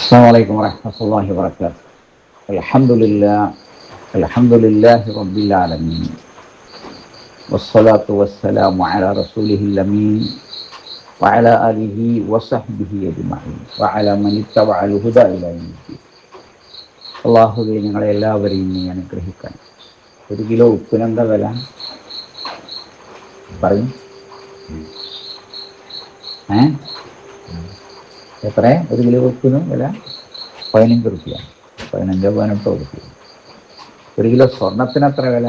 السلام عليكم ورحمة الله وبركاته. الحمد لله رب العالمين، والصلاة والسلام على رسوله الأمين وعلى آله وصحبه أجمعين وعلى من اتبع الهدى إلى يوم الدين. അള്ളാഹുവേ, ഞങ്ങളെ എല്ലാവരെയും നീ അനുഗ്രഹിക്കണം. 1 കിലോ ഉപ്പിനെന്താ വില പറയും? എത്ര 1 കിലോ ഉപ്പിന് വില? 15 റുപ്യ, 15-18 റുപ്യ. 1 കിലോ സ്വർണത്തിന് എത്ര വില?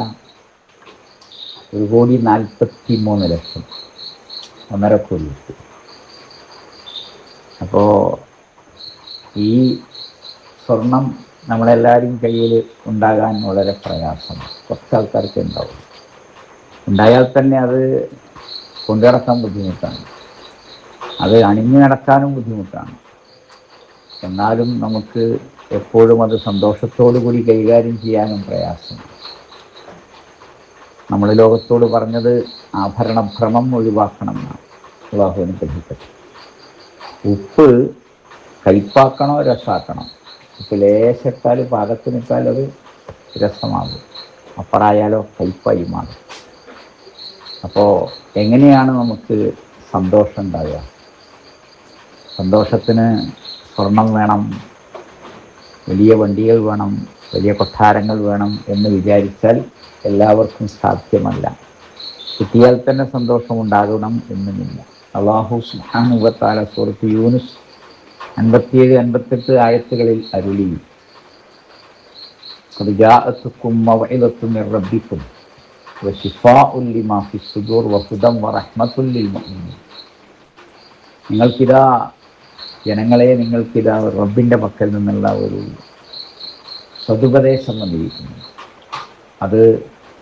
1,43,00,000, 1.5 കോടി. അപ്പോൾ ഈ സ്വർണം നമ്മളെല്ലാവരും കയ്യിൽ ഉണ്ടാകാൻ വളരെ പ്രയാസമാണ്. കുറച്ച് ആൾക്കാർക്ക് ഉണ്ടാവും. ഉണ്ടായാൽ തന്നെ അത് കൊണ്ടു നടക്കാൻ ബുദ്ധിമുട്ടാണ്, അത് അണിഞ്ഞു നടക്കാനും ബുദ്ധിമുട്ടാണ്. എന്നാലും നമുക്ക് എപ്പോഴും അത് സന്തോഷത്തോടു കൂടി കൈകാര്യം ചെയ്യാനും പ്രയാസമാണ്. നമ്മൾ ലോകത്തോട് പറഞ്ഞത് ആഭരണഭ്രമം ഒഴിവാക്കണം എന്നാണ്. അല്ലാഹു അനുഗ്രഹിക്കട്ടെ. ഉപ്പ് കയ്പ്പാക്കണോ രസാക്കണോ? ഉപ്പ് ലേശത്താൽ പാകത്തിനിട്ടാൽ അത് രസമാകും, അപ്പറായാലോ കയ്പ്പായി മാറും. അപ്പോൾ എങ്ങനെയാണ് നമുക്ക് സന്തോഷം ഉണ്ടാവുക? സന്തോഷത്തിന് സ്വർണം വേണം, വലിയ വണ്ടികൾ വേണം, വലിയ കൊട്ടാരങ്ങൾ വേണം എന്ന് വിചാരിച്ചാൽ എല്ലാവർക്കും സാധ്യമല്ല. കിട്ടിയാൽ തന്നെ സന്തോഷമുണ്ടാകണം എന്നുമില്ല. അല്ലാഹു സുബ്ഹാനഹു വ തആല സൂറത്ത് യൂനുസ് 57-58 ആയത്തുകളിൽ അരുളി, ഖദ് ജാഅതുക്കും മൗഇദത്തും മിർ റബ്ബിക്കും വശിഫാഉൻ ലിമാ ഫിസ്സുദൂർ വഹുദൻ വറഹ്മത്തുൽ ലിൽ മുഅ്മിനീൻ. നിങ്ങൾക്കിതാ റബ്ബിൻ്റെ പക്കൽ നിന്നുള്ള ഒരു സതുപദേശം വന്നിരിക്കുന്നു. അത്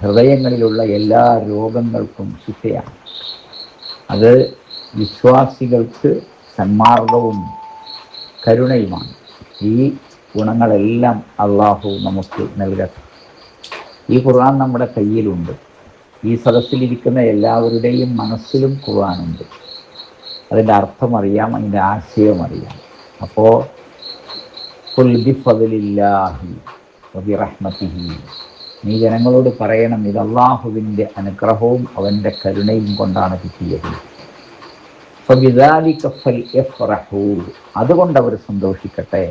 ഹൃദയങ്ങളിലുള്ള എല്ലാ രോഗങ്ങൾക്കും ശിഫയാണ്. അത് വിശ്വാസികൾക്ക് സന്മാർഗവും കരുണയുമാണ്. ഈ ഗുണങ്ങളെല്ലാം അള്ളാഹു നമുക്ക് നൽകട്ടെ. ഈ ഖുർആൻ നമ്മുടെ കയ്യിലുണ്ട്. ഈ സദസ്സിലിരിക്കുന്ന എല്ലാവരുടെയും മനസ്സിലും ഖുർആനുണ്ട്. അതിൻ്റെ അർത്ഥം അറിയാം, അതിൻ്റെ ആശയം അറിയാം. അപ്പോൾ ഖുൽ ബിഫദ്ലില്ലാഹി വബിറഹ്മതിഹി, നീ ജനങ്ങളോട് പറയണം, ഇത് അള്ളാഹുവിൻ്റെ അനുഗ്രഹവും അവൻ്റെ കരുണയും കൊണ്ടാണ് കിട്ടിയത്. ഫബിദാലിക ഫൽയഫ്റഹൂ, അതുകൊണ്ട് അവർ സന്തോഷിക്കട്ടെ.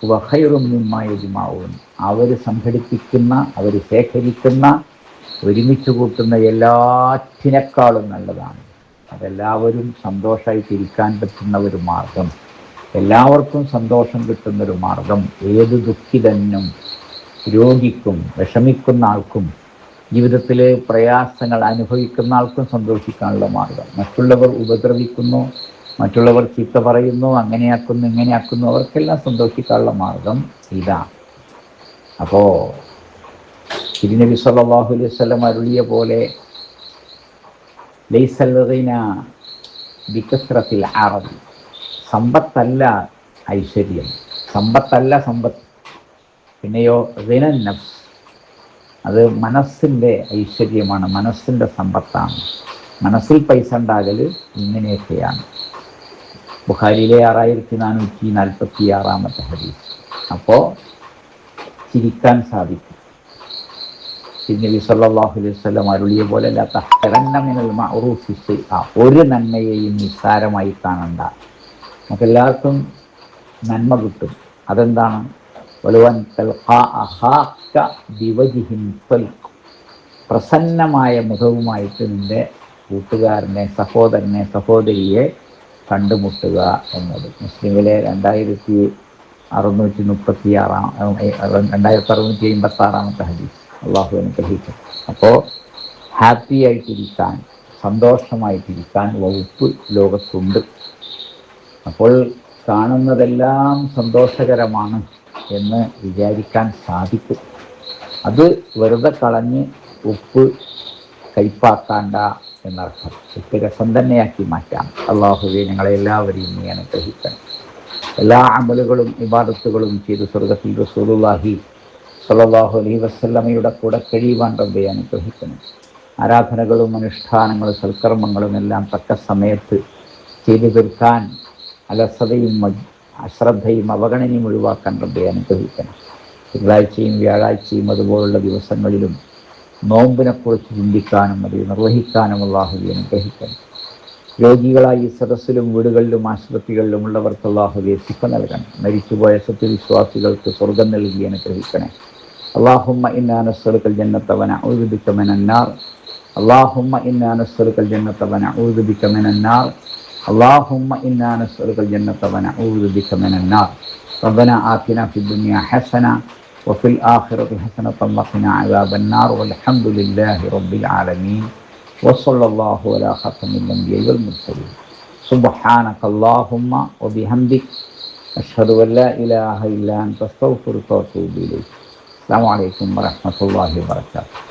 വഖൈറും മിമ്മാ യജ്മഊൻ, അവർ സംഘടിപ്പിക്കുന്ന, അവർ ശേഖരിക്കുന്ന, ഒരുമിച്ച് കൂട്ടുന്ന എല്ലാറ്റിനേക്കാളും നല്ലതാണ്. അതെല്ലാവരും സന്തോഷമായിട്ടിരിക്കാൻ പറ്റുന്ന ഒരു മാർഗം, എല്ലാവർക്കും സന്തോഷം കിട്ടുന്നൊരു മാർഗം. ഏത് ദുഃഖിതനും രോഗിക്കും വിഷമിക്കുന്ന ആൾക്കും ജീവിതത്തിൽ പ്രയാസങ്ങൾ അനുഭവിക്കുന്ന ആൾക്കും സന്തോഷിക്കാനുള്ള മാർഗം. മറ്റുള്ളവർ ഉപദ്രവിക്കുന്നു, മറ്റുള്ളവർ ചീത്ത പറയുന്നു, അങ്ങനെയാക്കുന്നു ഇങ്ങനെയാക്കുന്നു, അവർക്കെല്ലാം സന്തോഷിക്കാനുള്ള മാർഗം ഇതാണ്. അപ്പോൾ തിരുനബി സല്ലല്ലാഹു അലൈഹി വസല്ലം അരുളിയ പോലെ, ലൈസൽ ഗിന ബികസ്റത്തിൽ അറബ്, സമ്പത്തല്ല ഐശ്വര്യം, സമ്പത്തല്ല സമ്പത്ത്. പിന്നെയോ ഗിനൻ നഫ്സ്, അത് മനസ്സിൻ്റെ ഐശ്വര്യമാണ്, മനസ്സിൻ്റെ സമ്പത്താണ്. മനസ്സിൽ പൈസ ഉണ്ടാകൽ ഇങ്ങനെയൊക്കെയാണ്. ബുഖാരിയിലെ 6446 ഹദീസ്. അപ്പോൾ ചിരിക്കാൻ സാധിക്കും. നബി സല്ലല്ലാഹു അലൈഹി വസല്ലം അരുളിയ പോലെ, ലാ തഹ്ഖിറന്ന മിനൽ മഅറൂഫി ശൈഅ, ഒരു നന്മയെയും നിസ്സാരമായി കാണണ്ട. നമുക്കെല്ലാവർക്കും നന്മ കിട്ടും. അതെന്താണ്? വലുവൻ തൽഖാ അഖാക ബിവജ്ഹിൻ തൽഖ്, പ്രസന്നമായ മുഖവുമായിട്ട് നിന്റെ കൂട്ടുകാരനെ, സഹോദരനെ, സഹോദരിയെ കണ്ടുമുട്ടുക എന്നത്. മുസ്ലിമിലെ 2656 ഹദീസ്. അള്ളാഹു അനുഗ്രഹിക്കും. അപ്പോൾ ഹാപ്പി ആയിട്ടിരിക്കാൻ, സന്തോഷമായിട്ടിരിക്കാൻ വകുപ്പ് ലോകത്തുണ്ട്. അപ്പോൾ കാണുന്നതെല്ലാം സന്തോഷകരമാണ് എന്ന് വിചാരിക്കാൻ സാധിക്കും. അത് വെറുതെ കളഞ്ഞ് ഉപ്പ് കയ്പ്പാക്കാണ്ട എന്നർത്ഥം. ഉപ്പ് രസം തന്നെയാക്കി മാറ്റാം. അള്ളാഹുവേ, ഞങ്ങളെല്ലാവരെയും നീ അനുഗ്രഹിക്കണം. എല്ലാ അമലുകളും ഇബാദത്തുകളും ചെയ്ത് സ്വർഗ്ഗത്തിൽ റസൂലുള്ളാഹി സ്വല്ലല്ലാഹു അലൈഹി വസല്ലമയുടെ കൂടെ കഴിയുവാൻ റബ്ബേ അനുഗ്രഹിക്കണം. ആരാധനകളും അനുഷ്ഠാനങ്ങളും സൽക്കർമ്മങ്ങളും എല്ലാം തക്ക സമയത്ത് ചെയ്തു തീർക്കാൻ അലസതയും അശ്രദ്ധയും അവഗണനയും ഒഴിവാക്കാൻ റബ്ബെ അനുഗ്രഹിക്കണം. തിങ്കളാഴ്ചയും വ്യാഴാഴ്ചയും അതുപോലുള്ള ദിവസങ്ങളിലും നോമ്പിനെക്കുറിച്ച് ചിന്തിക്കാനും അത് നിർവഹിക്കാനും അല്ലാഹുവേ അനുഗ്രഹിക്കണം. രോഗികളായി സദസ്സിലും വീടുകളിലും ആശുപത്രികളിലും ഉള്ളവർക്ക് അല്ലാഹുവേ ശിഫ നൽകണം. മരിച്ചുപോയ സത്യവിശ്വാസികൾക്ക് സ്വർഗം നൽകി അനുഗ്രഹിക്കണേ. അല്ലാഹുമ്മ ഇന്നാ നസ്അലുക്കൽ ജന്നത വനഊദു ബിക മിനന്നാർ. അല്ലാഹുമ്മ ഇന്നാ നസ്അലുക്കൽ ജന്നത വനഊദു ബിക മിനന്നാർ. അല്ലാഹുമ്മ ഇന്നാ നസ്അലുക്കൽ ജന്നത വനഊദു ബിക മിനന്നാർ. റബ്ബനാ ആതിനാ ഫിദ്ദുനിയ ഹസന വഫിൽ ആഖിറതി ഹസനത വഖിനാ അദാബന്നാർ. വൽഹംദുലില്ലാഹി റബ്ബിൽ ആലമീൻ. വസല്ലല്ലാഹു അലാ ഖാതമിൽ അൻബിയാഇ വൽ മുർസലീൻ. സുബ്ഹാനകല്ലാഹുമ്മ വബിഹംദിക അഷ്ഹദു അൻ ലാ ഇലാഹ ഇല്ലാ അൻത അസ്തഗ്ഫിറുക വഅതൂബു ഇലൈക്. അസ്സലാമു അലൈക്കും വറഹ്മത്തുള്ളാഹി വബറകാതുഹു.